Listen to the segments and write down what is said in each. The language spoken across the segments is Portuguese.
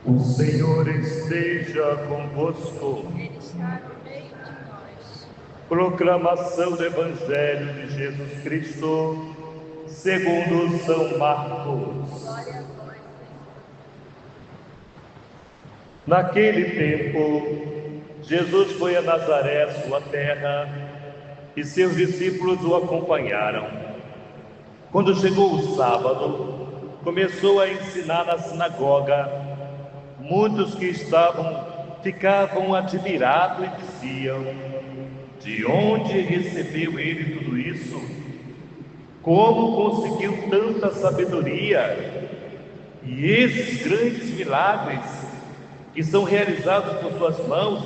O Senhor esteja convosco. Ele está no meio de nós. Proclamação do Evangelho de Jesus Cristo, segundo São Marcos. Glória a vós, Senhor. Naquele tempo, Jesus foi a Nazaré, sua terra, e seus discípulos o acompanharam. Quando chegou o sábado, começou a ensinar na sinagoga. Muitos que ficavam admirados e diziam: de onde recebeu ele tudo isso? Como conseguiu tanta sabedoria? E esses grandes milagres que são realizados por suas mãos?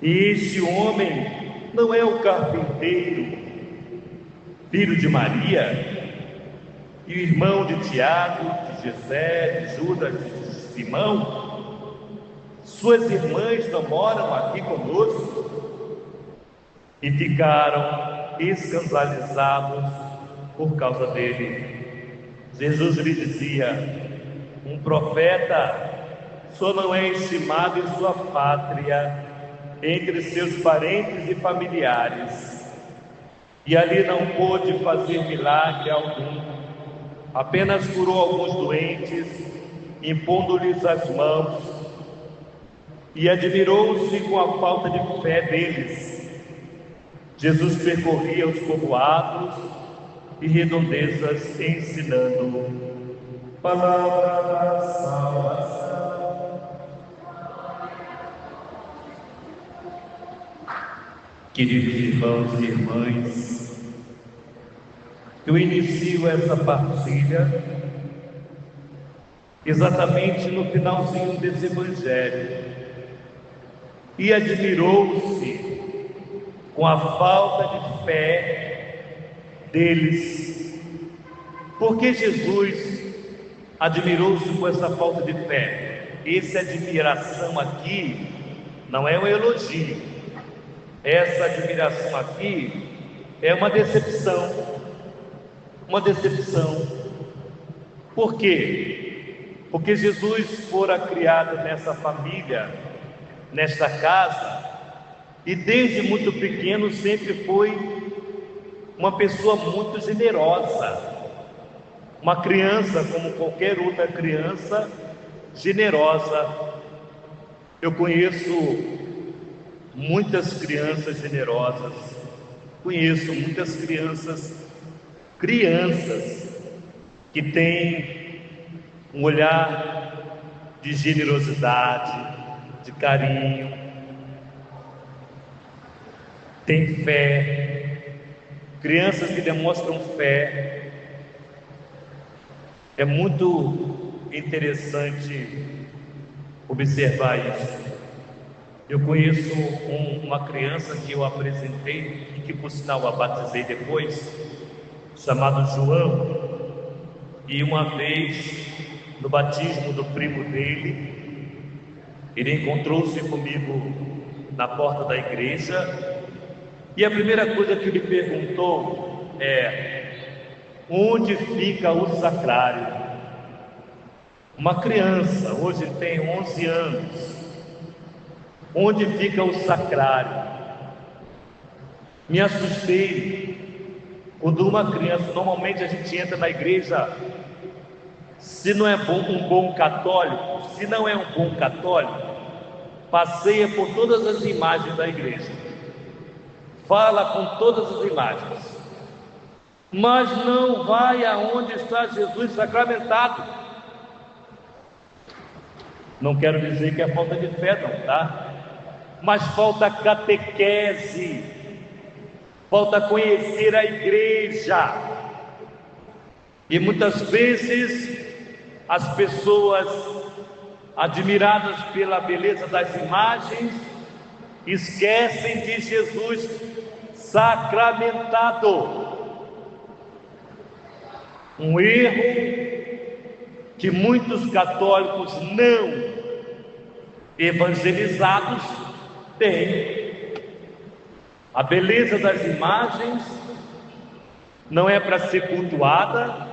E este homem não é o carpinteiro, filho de Maria, e o irmão de Tiago, de José, de Judas, de Simão? Suas irmãs não moram aqui conosco? E ficaram escandalizados por causa dele. Jesus lhe dizia: um profeta só não é estimado em sua pátria, entre seus parentes e familiares. E ali não pôde fazer milagre algum, apenas curou alguns doentes, impondo-lhes as mãos, e admirou-se com a falta de fé deles. Jesus percorria os povoados e redondezas, ensinando. Palavra da salvação. Queridos irmãos e irmãs, eu inicio essa partilha exatamente no finalzinho desse Evangelho, e admirou-se com a falta de fé deles. Por que Jesus admirou-se com essa falta de fé? Essa admiração aqui não é um elogio, essa admiração aqui é uma decepção. Uma decepção. Por quê? Porque Jesus fora criado nessa família, nesta casa, e desde muito pequeno sempre foi uma pessoa muito generosa, uma criança como qualquer outra criança, generosa. Eu conheço muitas crianças generosas, conheço muitas crianças que têm um olhar de generosidade, de carinho, tem fé, crianças que demonstram fé. É muito interessante observar isso. Eu conheço uma criança que eu apresentei e que por sinal a batizei depois, chamado João, e uma vez no batismo do primo dele, ele encontrou-se comigo na porta da igreja, e a primeira coisa que ele perguntou é: onde fica o sacrário? Uma criança, hoje tem 11 anos. Onde fica o sacrário? Me assustei quando uma criança, normalmente a gente entra na igreja, se não é um bom católico, se não é um bom católico, passeia por todas as imagens da igreja, fala com todas as imagens, mas não vai aonde está Jesus sacramentado. Não quero dizer que é falta de fé, não, tá? Mas falta catequese, falta conhecer a igreja. E muitas vezes as pessoas, admiradas pela beleza das imagens, esquecem de Jesus sacramentado. Um erro que muitos católicos não evangelizados têm. A beleza das imagens não é para ser cultuada,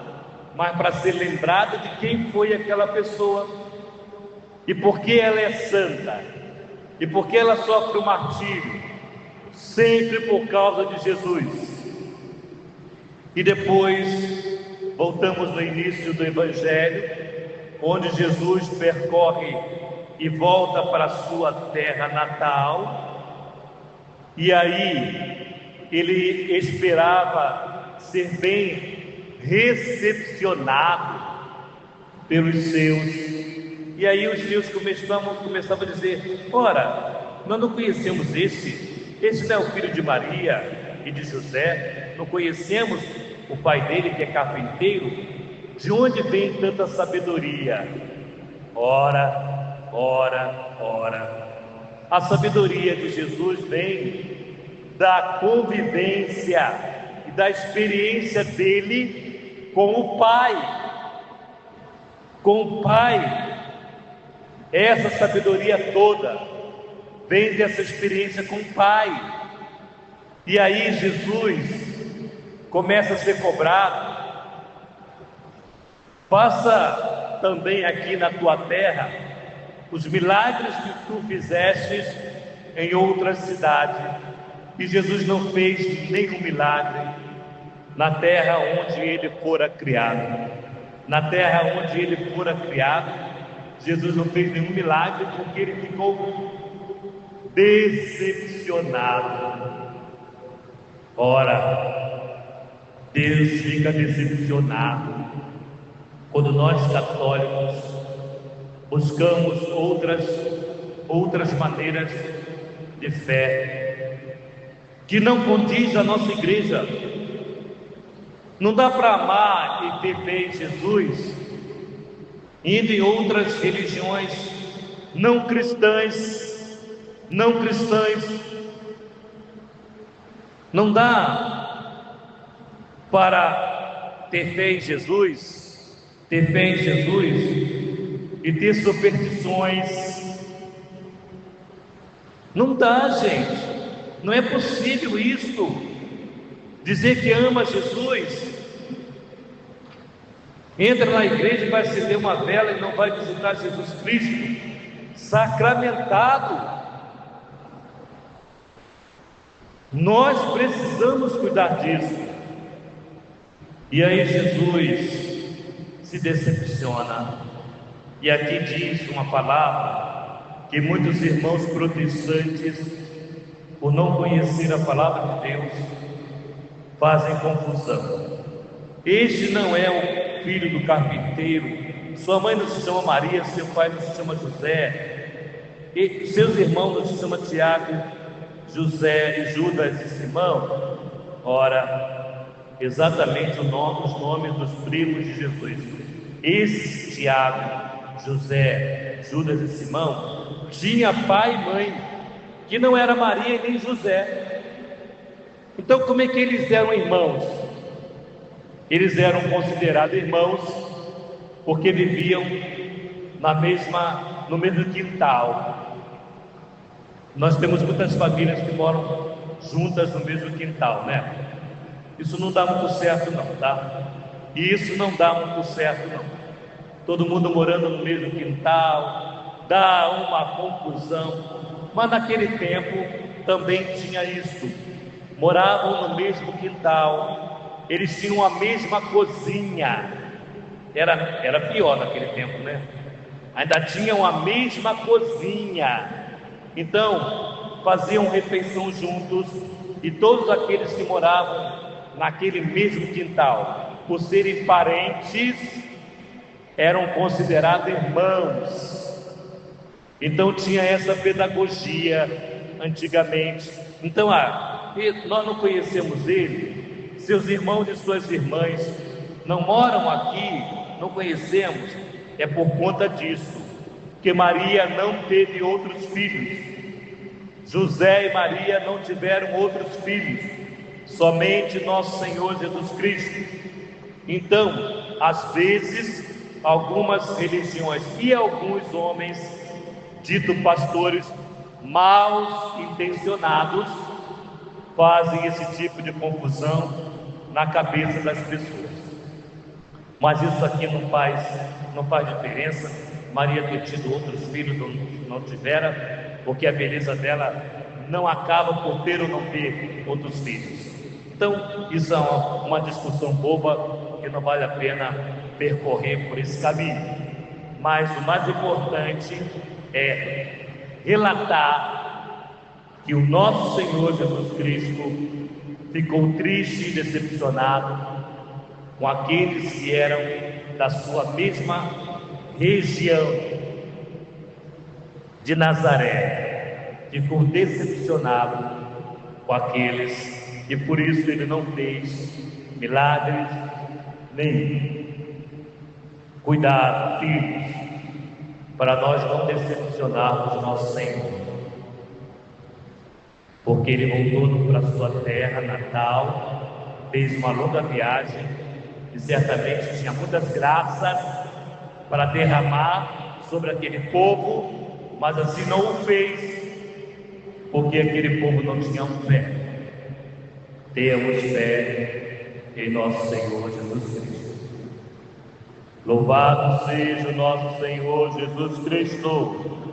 mas para ser lembrada de quem foi aquela pessoa. E porque ela é santa, e porque ela sofre o martírio, sempre por causa de Jesus. E depois voltamos no início do Evangelho, onde Jesus percorre e volta para a sua terra natal, e aí ele esperava ser bem recepcionado pelos seus, e aí os seus começavam a dizer: ora, nós não conhecemos esse não é o filho de Maria e de José, não conhecemos o pai dele que é carpinteiro? De onde vem tanta sabedoria? Ora, a sabedoria de Jesus vem da convivência e da experiência dele com o Pai. Essa sabedoria toda vem dessa experiência com o Pai. E aí Jesus começa a ser cobrado: faça também aqui na tua terra os milagres que tu fizestes em outras cidades. E Jesus não fez nenhum milagre na terra onde ele fora criado. Na terra onde ele fora criado, Jesus não fez nenhum milagre, porque ele ficou decepcionado. Ora, Deus fica decepcionado quando nós católicos buscamos outras maneiras de fé que não condiz a nossa igreja. Não dá para amar e ter fé em Jesus indo em outras religiões não cristãs. Não dá para ter fé em Jesus e ter superstições. Não dá, gente. Não é possível isso. Dizer que ama Jesus, entra na igreja e vai acender uma vela e não vai visitar Jesus Cristo sacramentado. Nós precisamos cuidar disso. E aí Jesus se decepciona. E aqui diz uma palavra que muitos irmãos protestantes, por não conhecer a palavra de Deus, fazem confusão. Este não é o filho do carpinteiro, sua mãe não se chama Maria, seu pai não se chama José, e seus irmãos não se chamam Tiago, José e Judas e Simão. Ora, exatamente os nomes dos primos de Jesus. Esse Tiago, José, Judas e Simão tinha pai e mãe que não era Maria e nem José. Então como é que eles eram irmãos? Eles eram considerados irmãos porque viviam no mesmo quintal. Nós temos muitas famílias que moram juntas no mesmo quintal, né? Isso não dá muito certo não, tá? Isso não dá muito certo não. Todo mundo morando no mesmo quintal, dá uma confusão. Mas naquele tempo também tinha isso. Moravam no mesmo quintal, eles tinham a mesma cozinha. Era pior naquele tempo, né? Ainda tinham a mesma cozinha. Então faziam refeição juntos, e todos aqueles que moravam naquele mesmo quintal, por serem parentes, eram considerados irmãos. Então tinha essa pedagogia antigamente. Então nós não conhecemos ele, seus irmãos e suas irmãs não moram aqui, não conhecemos, é por conta disso que Maria não teve outros filhos, José e Maria não tiveram outros filhos, somente nosso Senhor Jesus Cristo. Então, às vezes, algumas religiões e alguns homens, dito pastores mal intencionados, fazem esse tipo de confusão na cabeça das pessoas. Mas isso aqui não faz diferença. Maria ter tido outros filhos, não tivera, porque a beleza dela não acaba por ter ou não ter outros filhos. Então, isso é uma discussão boba que não vale a pena percorrer por esse caminho. Mas o mais importante é relatar que o nosso Senhor Jesus Cristo ficou triste e decepcionado com aqueles que eram da sua mesma região de Nazaré. Ficou decepcionado com aqueles e por isso ele não fez milagres nenhum. Cuidado, filhos, para nós não decepcionarmos o nosso Senhor, porque ele voltou para sua terra natal, fez uma longa viagem e certamente tinha muitas graças para derramar sobre aquele povo, mas assim não o fez, porque aquele povo não tinha fé. Temos fé em nosso Senhor Jesus Cristo. Louvado seja o nosso Senhor Jesus Cristo.